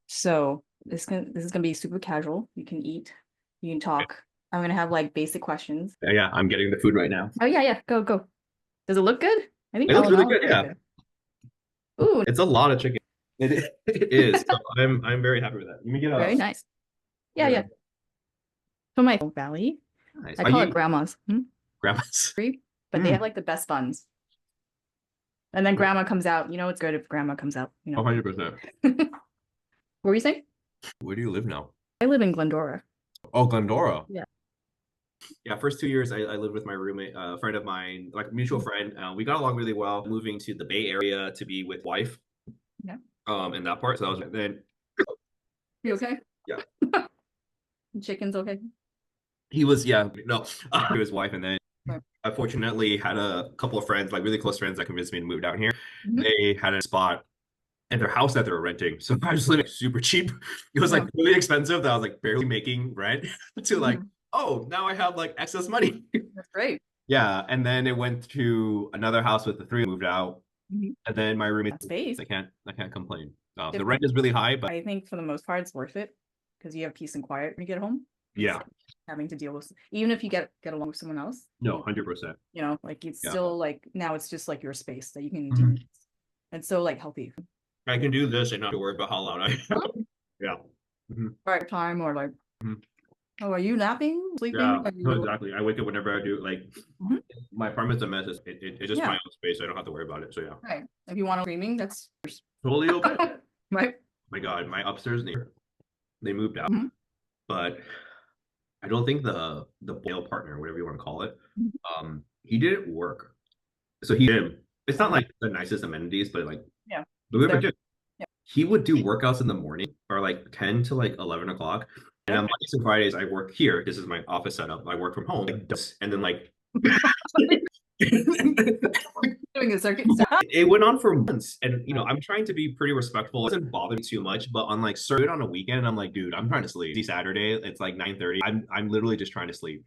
So this is gonna be super casual. You can eat, you can talk. I'm gonna have like basic questions. Yeah, I'm getting the food right now. Oh yeah, yeah, go go. Does it look good? I think It all looks in really all, good. it's pretty Yeah, good. Ooh, it's a lot of chicken. It is. So I'm very happy with that. Let me get very a. nice. Yeah, yeah. From my valley, Nice. I Are call it you grandma's. grandma's? But they have Mm, like the best buns. And then grandma comes out. You know it's good if grandma comes out. 100%. What were you saying? Where do you live now? I live in Glendora. Oh, Glendora. Yeah. Yeah, first 2 years I lived with my roommate, a friend of mine, like a mutual friend. We got along really well. Moving to the Bay Area to be with wife, Yeah. in that part. So I was then, You okay? yeah, Chicken's okay. he was, yeah, no, his wife, and then Right. I fortunately had a couple of friends, like really close friends, that convinced me to move down here. Mhm. They had a spot in their house that they were renting, so I was living super cheap. It was like Yeah. really expensive that I was like barely making rent to like, Mhm. oh, now I have like excess money. That's great. Yeah, and then it went to another house with the three moved out, Mhm. and then my roommate. Space. I can't complain. The rent Different. is really high, but I think for the most part, it's worth it because you have peace and quiet when you get home. yeah, Instead of having to deal with, even if you get along with someone else, no, 100%. like it's Yeah. still like now it's just like your space that you can do. Mhm. And so like healthy. I can do this and not have to worry about how loud I am. Mhm. Yeah. Mhm. Right time or like, Mhm. oh, are you napping, sleeping? Yeah, Are no, you? exactly. I wake up whenever I do. Like Mhm. my apartment's a mess. It's just my Yeah, own space. So I don't have to worry about it. So yeah, right. If you want to screaming, that's totally okay. Oh right. my God, my upstairs neighbor, they moved out, Mhm. but I don't think the boil partner, whatever you want to call it, Mhm. he didn't work. So he did. It's not Okay. like the nicest amenities, but like Yeah, he's whoever there. did, Yeah. he would do workouts in the morning or like 10 to like 11 o'clock. And on Okay. Mondays and Fridays, I work here. This is my office setup. I work from home. And then like Doing a circuit. it went on for months. And Right. I'm trying to be pretty respectful. It doesn't bother me too much, but on like certain on a weekend, I'm like, dude, I'm trying to sleep. See Saturday, it's like 9:30. I'm literally just trying to sleep.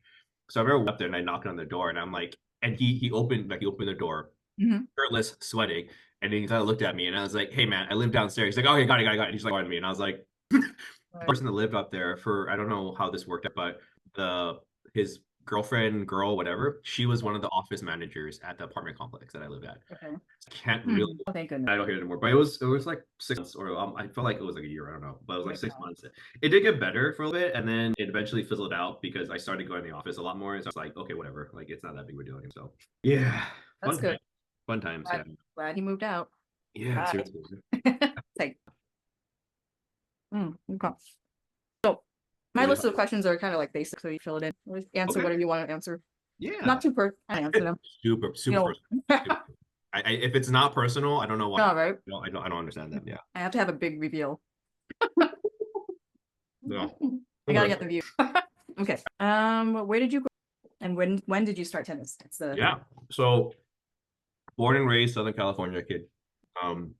So I remember up there and I knocked on the door and I'm like, and he opened the door, Mhm. shirtless, sweating. And then he kind of looked at me and I was like, hey man, I live downstairs. He's like, okay, got it. And he's like, on me. And I was like, Right. person that lived up there for I don't know how this worked out, but the his girlfriend, girl, whatever, she was one of the office managers at the apartment complex that I lived at. Okay. I can't really Oh, thank goodness. I don't hear it anymore. But it was like 6 months or I felt like it was like a year, I don't know. But it was Oh like my six God. months. It did get better for a little bit and then it eventually fizzled out because I started going to the office a lot more. And so I was like, okay, whatever. Like it's not that big of a deal. So yeah. That's Fun good. times. Fun times, yeah. Glad he moved out. Yeah, Bye. seriously. Like, okay. So my Really list hot. of questions are kind of like basic, so you fill it in. Just answer Okay. whatever you want to answer. Not Yeah. too I answer them. Super, You super know, personal. If it's not personal, I don't know why. all right. I don't understand that. Yeah. I have to have a big reveal. No. I gotta Okay. get the view. Okay. Where did you go and when did you start tennis? That's the Yeah. So born and raised Southern California kid. Um,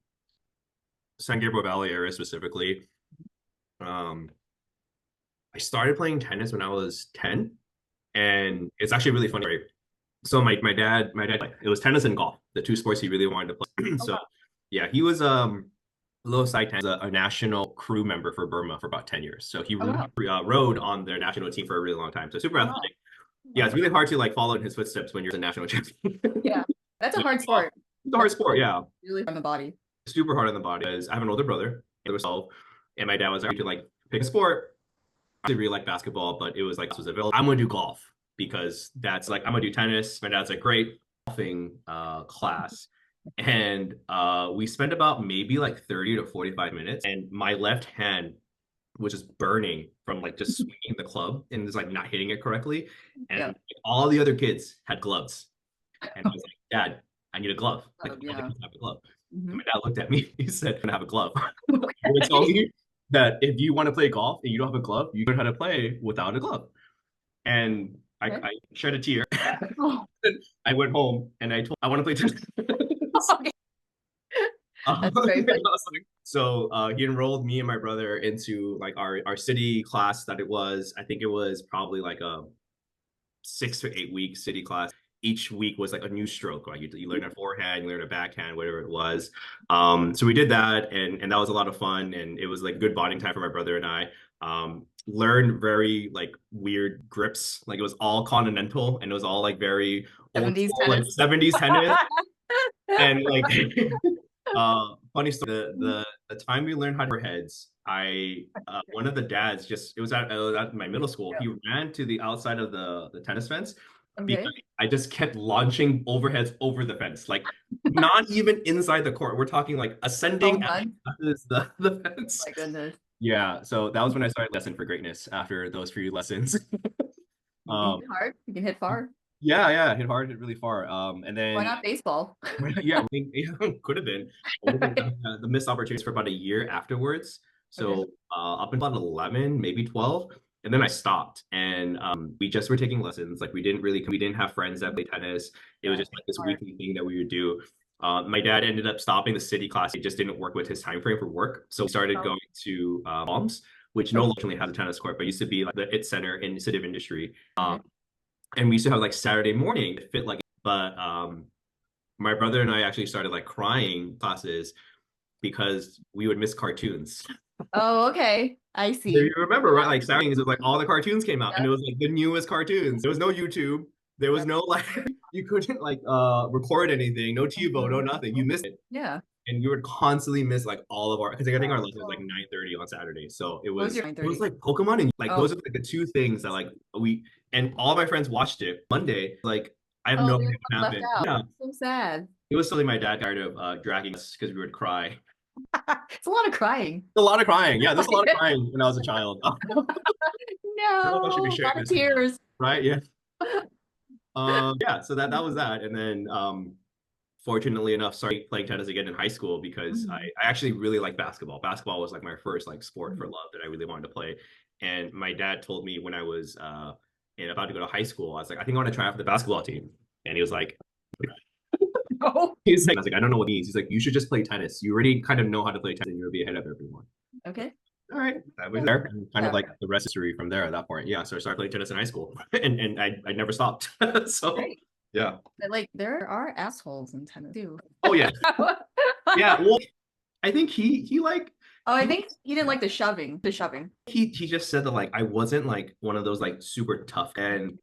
San Gabriel Valley area specifically. Um, I started playing tennis when I was 10, and it's actually really funny. Right? So my dad, it was tennis and golf, the two sports he really wanted to play. Oh So wow. yeah, he was low side tennis, a national crew member for Burma for about 10 years. So he Oh wow. rode on their national team for a really long time. So super Oh wow. athletic. Yeah, it's really hard to like follow in his footsteps when you're the national champion. Yeah. That's a Yeah, hard sport. it's a hard That's sport. Yeah, really on the body. super hard on the body. Because I have an older brother, he was 12, and my dad was ready to like pick a sport. I really like basketball, but it was like this was available. I'm gonna do golf because that's like I'm gonna do tennis. My dad's like great golfing class. And we spent about maybe like 30 to 45 minutes, and my left hand was just burning from like just swinging the club and just like not hitting it correctly. And Yeah. all the other kids had gloves. And I was like, Dad, I need a glove. Like all the Yeah. kids have a glove. And Hmm. my dad looked at me. He said, "Can I have a glove?" He would tell me that if you want to play golf and you don't have a glove, you learn how to play without a glove. And Okay. I shed a tear. Oh, I went home and I told I want to play tennis. okay. That's very funny. So he enrolled me and my brother into like our city class that it was. I think it was probably like a 6 to 8 week city class. each week was like a new stroke. Like you learn a forehand, you learn a backhand, whatever it was. So we did that, and that was a lot of fun, and it was like good bonding time for my brother and I. Learned very like weird grips. Like it was all continental, and it was all like very old 70s school, like tennis. 70s tennis. And like funny story, the time we learned how to heads, I one of the dads just it was at my middle school. He ran to the outside of the tennis fence because Okay. I just kept launching overheads over the fence, like not even inside the court. We're talking like So ascending as fun. high as the fence. My goodness. Yeah, so that was when I started Lesson for Greatness after those few lessons. You can Um, hit hard. You can hit far. yeah, hit hard, hit really far. And Why then not baseball? yeah, yeah, could have been. I would have been the missed opportunities for about a year afterwards. Okay. So up until about 11, maybe 12. And then I stopped, and we just were taking lessons. Like we didn't have friends that played tennis. It was Yeah. just like this Hard. weekly thing that we would do. My dad ended up stopping the city class. It just didn't work with his time frame for work. So we started Oh, going to Palms, which no okay. longer has a tennis court, but used to be like the it center in the city of industry. Okay. And we used to have like Saturday morning fit like, but my brother and I actually started like crying classes because we would miss cartoons. Oh, okay. I You see. remember, right? Like Saturdays, it was like all the cartoons came out, and Yeah. it was like the newest cartoons. There was no YouTube. There was Yep. no like you couldn't like record anything, no TiVo, no nothing. You missed it. Yeah. And you would constantly miss like all of our because I think our Oh, lesson was like oh. 9:30 on Saturday. So What was your it was 9:30? like Pokemon and like Oh, those are like the two things that like we and all my friends watched it Monday. Like I have oh, no they were idea what left happened. out. Yeah. So sad. It was something my dad tired of dragging us because we would cry. It's a lot of crying. A lot of crying. Yeah, there's a lot of crying when I was a child. I don't know if I should be No, a sharing lot of this or not. tears. Right? Yeah. Yeah, so that was that. And then fortunately enough, started playing tennis again in high school because Mhm. I actually really like basketball. Basketball was like my first like sport for Mhm. love that I really wanted to play. And my dad told me when I was about to go to high school, I was like, I think I want to try out for the basketball team. And he was like, Oh, I was like, I don't know what it means. He's like, you should just play tennis. You already kind of know how to play tennis and you'll be ahead of everyone. okay. All right, that was Yeah. there. And kind of Yeah. like the rest is history from there at that point. Yeah, so I started playing tennis in high school, and I never stopped. So Great. yeah. But like there are assholes in tennis too. Oh yeah, Oh, yeah. Well, I think he like I he think he didn't like the shoving. The shoving. he just said that like I wasn't like one of those like super tough. And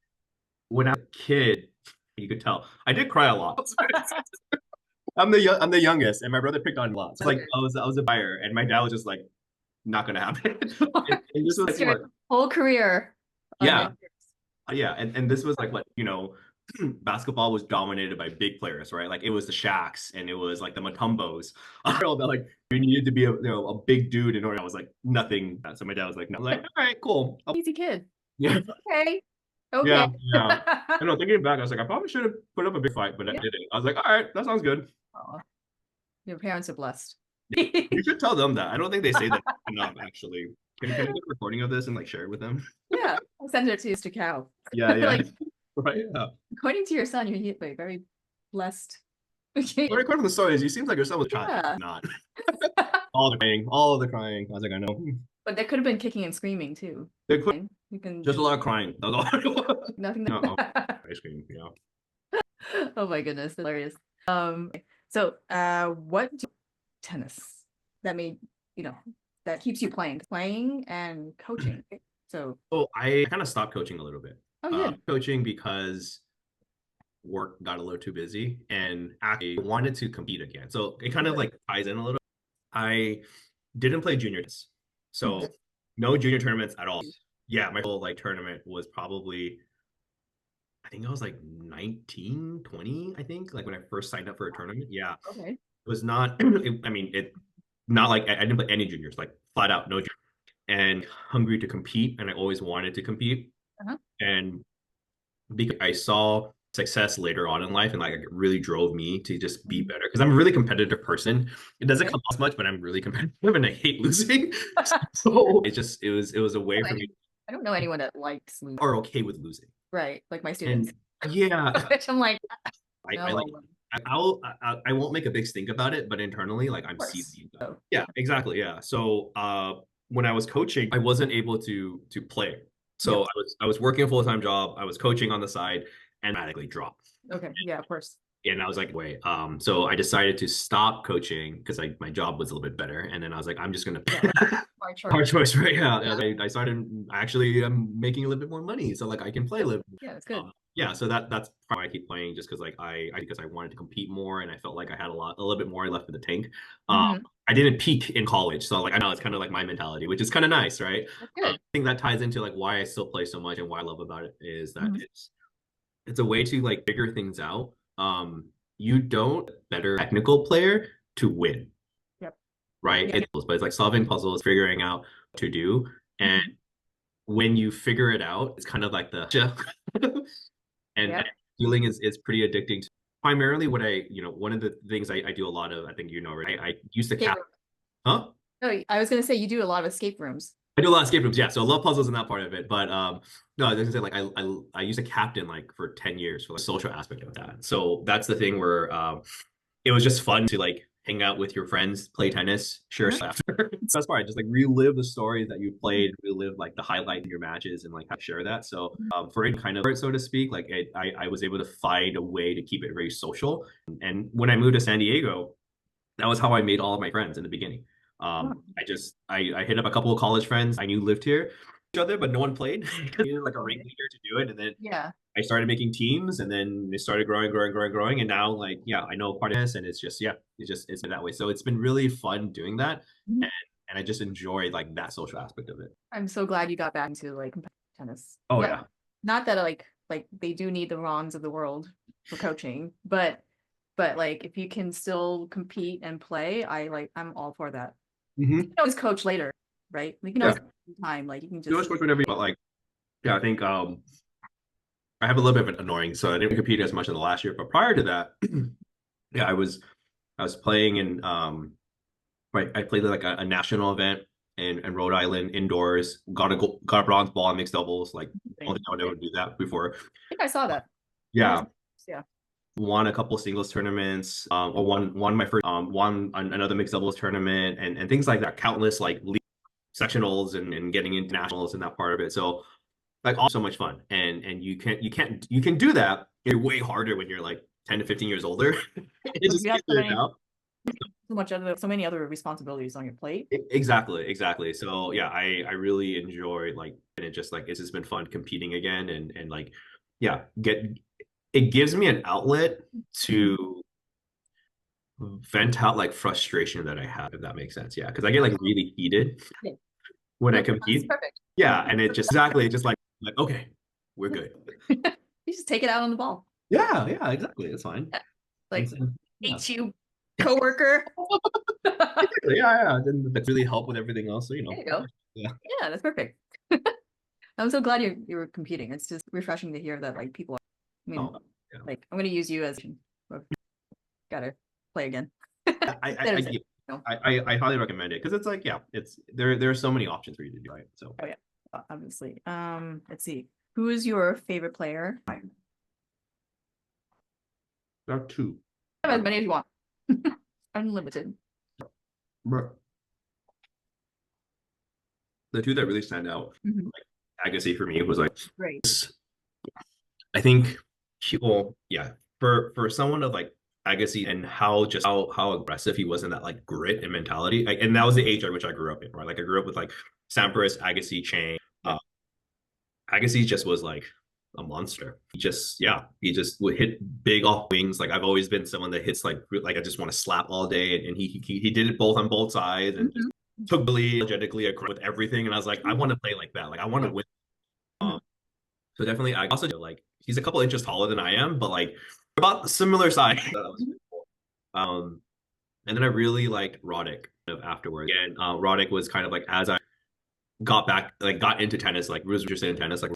when I was a kid, you could tell I did cry a lot. I'm the youngest, and my brother picked on me a lot. So like Okay. I was a buyer, and my dad was just like not gonna happen. And this was like That's your what whole career on yeah. Netflix. Yeah, and this was like what, basketball was dominated by big players, right? Like it was the Shaqs and it was like the Mutombos. All that like you needed to be a big dude in order. I was like nothing. So my dad was like, no. I was like, all right, cool. Easy kid. Yeah, Okay. Okay. yeah, yeah. I know. Thinking back, I was like, I probably should have put up a big fight, but I Yeah. didn't. I was like, all right, that sounds good. Aw, your parents are blessed. You should tell them that. I don't think they say that enough, actually. Can I get a recording of this and like share it with them? Yeah, I'll send it to Mr. Cow. Yeah, yeah. Like, Right. Yeah. according to your son, you're very blessed. Okay. What I heard from the stories, you seems like your son was a child. Yeah. Not all the crying, all of the crying. I was like, I know. But there could have been kicking and screaming too. They put You can just a lot of crying. That was all. nothing. No, ice cream. Yeah. Oh my goodness, hilarious. So what tennis that made, that keeps you playing and coaching. So, So I kind of stopped coaching a little bit. oh, you did. Coaching because work got a little too busy and I wanted to compete again. So it kind of like ties in a little. I didn't play juniors. So no junior tournaments at all. Yeah, my whole like tournament was probably I think I was like 19, 20, I think, like when I first signed up for a tournament. Yeah. It Okay. was not I mean it not like I didn't play any juniors, like flat out no juniors. And hungry to compete and I always wanted to compete. Uh-huh. And because I saw success later on in life and like it really drove me to just be better because I'm a really competitive person. It doesn't Okay. come off much, but I'm really competitive and I hate losing. So it was a way for me I don't know anyone that likes losing. or okay with losing. Right, like my And students. yeah, Which I'm like, I like no. I won't make a big stink about it, but internally, like I'm Of course. seething. Oh, Yeah, exactly. Yeah. So when I was coaching, I wasn't able to play. So yeah. I was working a full-time job, I was coaching on the side and dramatically dropped. Okay. Yeah, of course. And I was like, wait. So I decided to stop coaching because my job was a little bit better. And then I was like, I'm just gonna Yeah. Hard hard choice. choice, right? Yeah. Yeah. I started actually I'm making a little bit more money. So like I can play a little. Yeah, that's good. Yeah, so that's why I keep playing, just because like because I wanted to compete more and I felt like I had a little bit more left in the tank. Um, Hmm. I didn't peak in college, so like I know it's kind of like my mentality, which is kind of nice, right? That's I good. think that ties into like why I still play so much and what I love about it is that Hmm. it's a way to like figure things out. You don't better technical player to win, Yep. right? Yeah. But it's like solving puzzles, figuring out what to do, and Mhm. when you figure it out, it's kind of like the and Yep. healing is pretty addicting. Primarily, what one of the things I do a lot of, I think right? I used to Escape cap, room. huh? Oh, I was gonna say you do a lot of escape rooms. I do a lot of escape rooms, yeah. So I love puzzles in that part of it. But no, I was gonna say like I used to captain like for 10 years for the social aspect of that. So that's the thing where it was just fun to like hang out with your friends, play tennis, share Uh-huh. stuff. That's part. Just like relive the stories that you Mhm. played, relive like the highlights of your matches, and like share that. So for it kind of so to speak, like I was able to find a way to keep it very social. And when I moved to San Diego, that was how I made all of my friends in the beginning. Wow. I hit up a couple of college friends I knew lived here each other, but no one played. I needed like a Okay. ringleader to do it, and then Yeah. I started making teams, and then they started growing, and now like yeah, I know part of this, and it's just yeah, it's been that way. So it's been really fun doing that, Mhm. and I just enjoy like that social aspect of it. I'm so glad you got back into like competitive tennis. Oh Yeah. yeah. Not that like they do need the Rons of the world for coaching, but like if you can still compete and play, I'm all for that. You Mm-hmm. can always coach later, right? You can Yeah. always time, like you can You know, just sports whatever, but like yeah, I think I have a little bit of an annoying, so I didn't compete as much in the last year, but prior to that, yeah, I was playing in right. I played like a national event in Rhode Island indoors. Got a bronze ball in mixed doubles. Like I don't think I would okay. ever do that before. I think I saw that. That was Yeah, yeah. won a couple singles tournaments. Or won my first won another mixed doubles tournament and things like that. Countless like league sectionals and getting into nationals and that part of it. So like all so much fun. And you can do that. It's way harder when you're like 10 to 15 years older. It just You have figure it out. so many other responsibilities on your plate. Exactly. So yeah, I really enjoy like and it just like it's just been fun competing again and like yeah, get it gives me an outlet Mhm. to vent out like frustration that I have, if that makes sense. Yeah, because I get like really heated Yeah. when I No, that's compete. perfect. Yeah, and it just exactly just like okay, we're good. You just take it out on the ball. Yeah, exactly. It's fine. Yeah. And Like, so, yeah. hate you, coworker. There Yeah. Then that's really help with everything else. So, you go. yeah. Yeah, that's perfect. I'm so glad you were competing. It's just refreshing to hear that like people are, I mean, Oh, yeah. like I'm gonna use you as gotta play again. I I Instead I, of saying, get- no. I highly recommend it because it's like yeah, it's there are so many options for you to do right. So Oh yeah, obviously. Let's see. Who is your favorite player? there are two. Have as many as you want. Unlimited. But the two that really stand out, Mhm. Agassi for me was like Great. I think well yeah for someone of like Agassi and how aggressive he was in that like grit and mentality and that was the age at which I grew up in right like I grew up with like Sampras, Agassi, Chang. Yep. Agassi just was like a monster. He just would hit big off wings. Like I've always been someone that hits like I just want to slap all day, and he did it both on both sides and just Mhm. took really energetically across with everything. And I was like, I want to play like that. Like I want to win. Mhm. So definitely, I also like he's a couple inches taller than I am, but like about the similar size. That was Mhm. really cool. And then I really liked Roddick afterwards. And Roddick was kind of like as I got back, like got into tennis, like was interested in tennis, like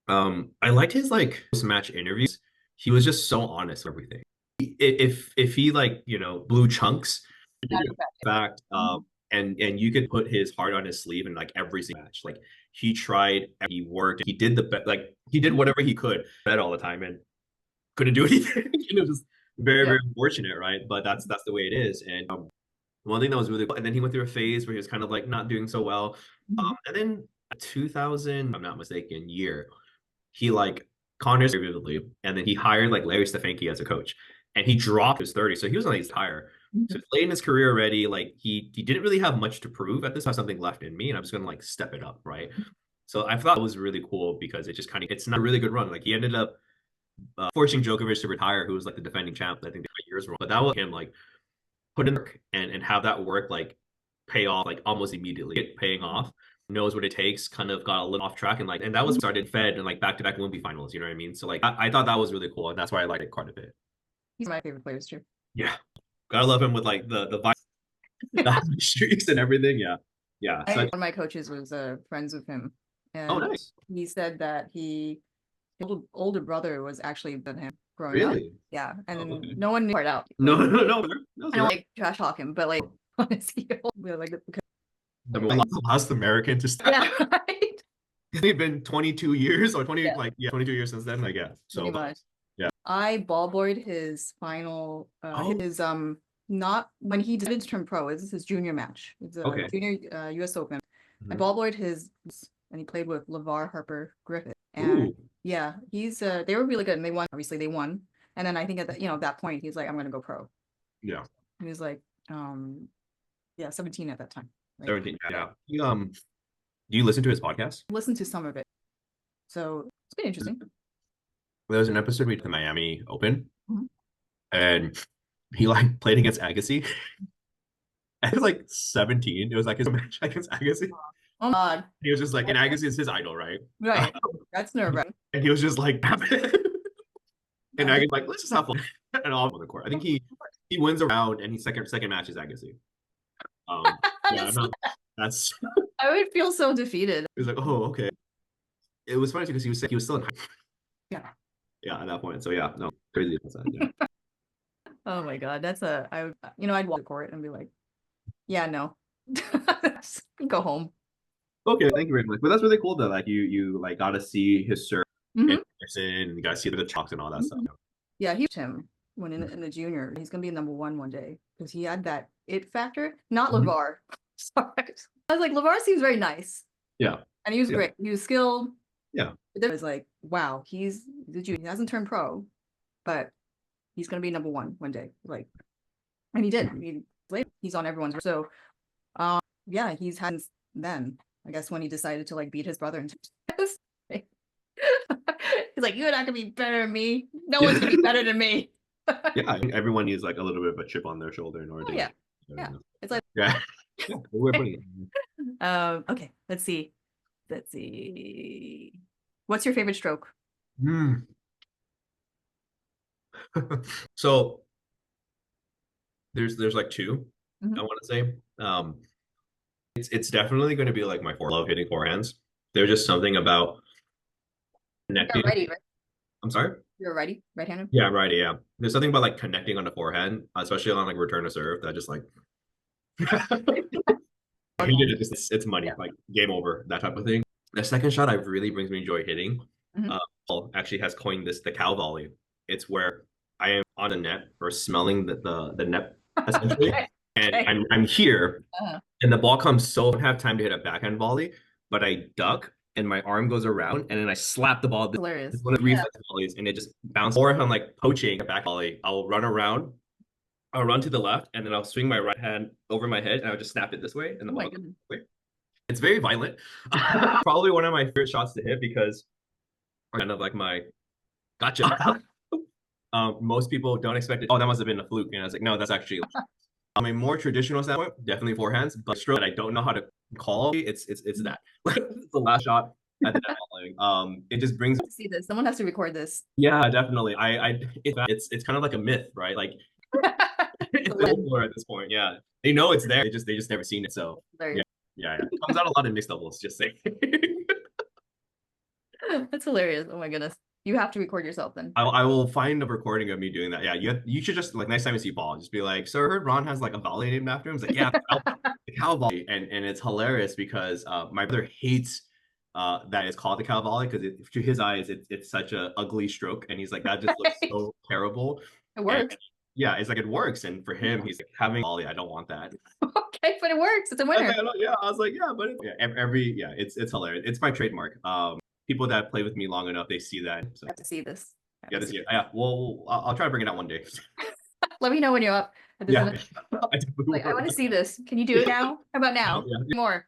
I liked his like post-match interviews. He was just so honest with everything. If he like blew chunks, Got it back. fact, Mhm. and you could put his heart on his sleeve in like every single match. Like he tried, he worked, he did like he did whatever he could, bet all the time, and couldn't do anything. It was just Yeah. very unfortunate, right? But that's the way it is. And one thing that was really cool, and then he went through a phase where he was kind of like not doing so well. Mhm. And then 2000, if I'm not mistaken, year he like Connors very vividly, and then he hired like Larry Stefanski as a coach, and he dropped his 30, so he was on his higher. So late in his career already, like he didn't really have much to prove at this. I have something left in me, and I'm just gonna like step it up, right? So I thought it was really cool because it just kind of it's not a really good run. Like he ended up forcing Djokovic to retire, who was like the defending champ. I think they got years wrong, but that was him like put in work and have that work like pay off like almost immediately. It paying off, knows what it takes. Kind of got a little off track, and that was started Fed and like back to back Wimbledon finals. You know what I mean? So like I thought that was really cool, and that's why I liked it quite a bit. He's my favorite players too. Yeah, gotta love him with like the streaks and everything. Yeah, yeah. So one of my coaches was friends with him, and nice. He said that his older brother was actually than him growing Really? up. Yeah, and no one knew part out. No. I don't like trash talk him, but like on his heel, like the last American to start. Yeah, right. It's been 22 years or 20 like 22 years since then. Like so pretty much. Yeah. I ball boyed his final his not when he did turn pro. This is his junior match. It's a junior US Open. I ball boyed his and he played with LeVar Harper Griffith. And yeah, he's they were really good and they won. Obviously they won. And then I think at that point he's like, I'm gonna go pro. Yeah. He was like 17 at that time. Like, 17. Yeah. Do you listen to his podcast? Listen to some of it. So it's been interesting. There was an episode we did the Miami Open, and he like played against Agassi. And it was like 17. It was like his match against Agassi. Oh God. He was just like, and Agassi is his idol, right? Right. That's nerve-wracking. And he was just like, and Agassi like, let's just have fun. And all on the court. I think he wins a round, and his second match is Agassi. Yeah, that's. I would feel so defeated. He was like, oh, okay. It was funny because he was still in high. Yeah, at that point. So yeah, no, crazy. Yeah. Oh my God, that's I'd walk the court and be like, yeah, no, go home. Okay, thank you very much. But that's really cool though. Like you like got to see his serve in person, and you got to see the chalks and all that stuff. Yeah, he him when in the junior. He's gonna be number one day because he had that it factor. Not LeVar. Sorry, I was like LeVar seems very nice. Yeah, and he was great. He was skilled. Yeah, it was like wow, he's the junior. He hasn't turned pro, but he's gonna be number one day. Like, and he did. He's on everyone's. So, yeah, he's had then. I guess when he decided to like beat his brother and he's like, you're not gonna be better than me. No one's gonna be better than me. Yeah, everyone needs like a little bit of a chip on their shoulder in order to. Yeah. It's like yeah. We're putting okay, let's see. What's your favorite stroke? So there's like two. I want to say. It's definitely going to be like my love hitting forehands. There's just something about connecting. You're righty, right? I'm sorry? You're righty, right-handed? Yeah, righty, yeah. There's something about like connecting on the forehand, especially on like return to serve, that just like it's money, like game over, that type of thing. The second shot really brings me joy hitting. Paul actually has coined this the KAO volley. It's where I am on the net or smelling the net essentially. And I'm here, and the ball comes so I don't have time to hit a backhand volley, but I duck and my arm goes around and then I slap the ball. Hilarious. It's one of the reflex volleys, and it just bounces. Or if I'm like poaching a back volley, I'll run around, I'll run to the left, and then I'll swing my right hand over my head and I'll just snap it this way. And the ball goes this way. It's very violent. Probably one of my favorite shots to hit because kind of like my gotcha. Most people don't expect it. Oh, that must have been a fluke. And I was like, no, that's actually a more traditional standpoint, definitely forehands, but stroke that I don't know how to call. It's that. It's the last shot at the net. It just brings. See this. Someone has to record this. Yeah, definitely. It's kind of like a myth, right? Like it's folklore at this point. Yeah, they know it's there. They just never seen it. So yeah. It comes out a lot in mixed doubles. Just saying. That's hilarious. Oh my goodness. You have to record yourself then. I will find a recording of me doing that. Yeah, you should just like next time you see Paul, just be like, "Sir, I heard Ron has like a volley named after him." It's like, yeah, the KAO volley, and it's hilarious because my brother hates that it's called the KAO volley because to his eyes it's such a ugly stroke, and he's like that just looks so terrible. It works. And, yeah, it's like it works, and for him, he's like having a volley. I don't want that. Okay, but it works. It's a winner. Yeah, I was like, yeah, but it's hilarious. It's my trademark. people that play with me long enough, they see that. So I have to see this. I have yeah, to this see year. Yeah. Well, I'll try to bring it out one day. it. Let me know when you're up. At this Yeah. event. I definitely Like, I will. want to see this. Can you do it now? How about now? Yeah. More.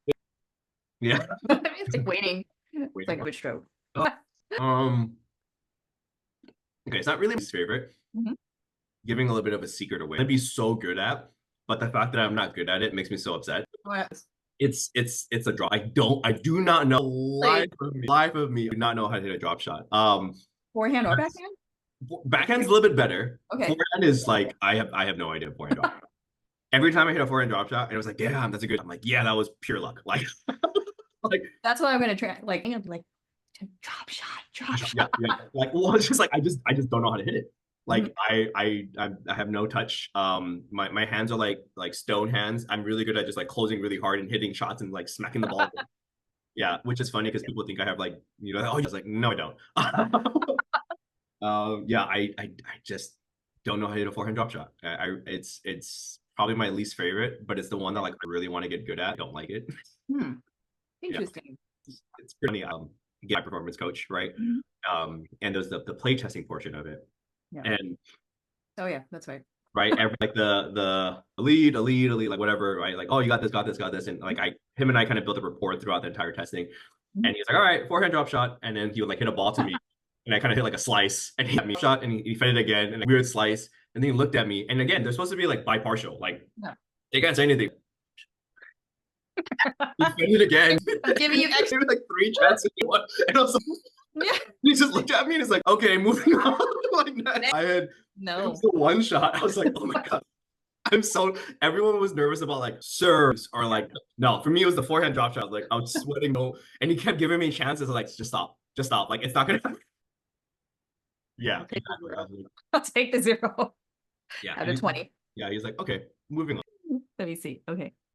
Yeah. It's like waiting. It's Wait. like a stroke. Um. Okay, it's not really my favorite. Mhm. Giving a little bit of a secret away. I'd be so good at, but the fact that I'm not good at it makes me so upset. Oh, yeah. It's a draw. I do not know Like life of me do not know how to hit a drop shot. forehand or backhand? Backhand's a little bit better. Okay. Forehand is like I have no idea forehand drop. Every time I hit a forehand drop shot, and it was like, damn, that's a good. I'm like, yeah, that was pure luck. Like, like That's what I'm gonna try. Like drop shot, drop shot. yeah. Like, well, it's just like I just don't know how to hit it. Like Mhm. I have no touch. My hands are like stone hands. I'm really good at just like closing really hard and hitting shots and like smacking the ball. Yeah, which is funny because people think I have like, oh, I was like, no, I don't. Yeah, I just don't know how to hit a forehand drop shot. It's probably my least favorite, but it's the one that like I really want to get good at. I don't like it. Hmm. Yeah, Interesting. it's pretty get my performance coach, right? Mhm. And there's the play testing portion of it. Yeah. And Oh yeah, that's right. right, every like the elite, like whatever, right? Like, oh, you got this. And like him and I kind of built a rapport throughout the entire testing. Mhm. And he's like, all right, forehand drop shot. And then he would like hit a ball to me. And I kind of hit like a slice and he hit me shot and he fed it again and a weird slice. And then he looked at me. And again, they're supposed to be like bipartial. Like Yeah. they can't say anything. He fed it again. I'm giving you extra. Maybe like three chances. And I was like, Yeah. he just looked at me and he's like, okay, moving on. Like that. I had it No. was the one shot. I was like, oh my God. Everyone was nervous about like serves or like no, for me it was the forehand drop shot. Like I was sweating no, and he kept giving me chances. Like just stop. Like it's not gonna happen. Yeah, I'll take the exactly. I zero. was like, I'll take the 0 yeah, out of 20. yeah. He's like, okay, moving on. Let me see. Okay.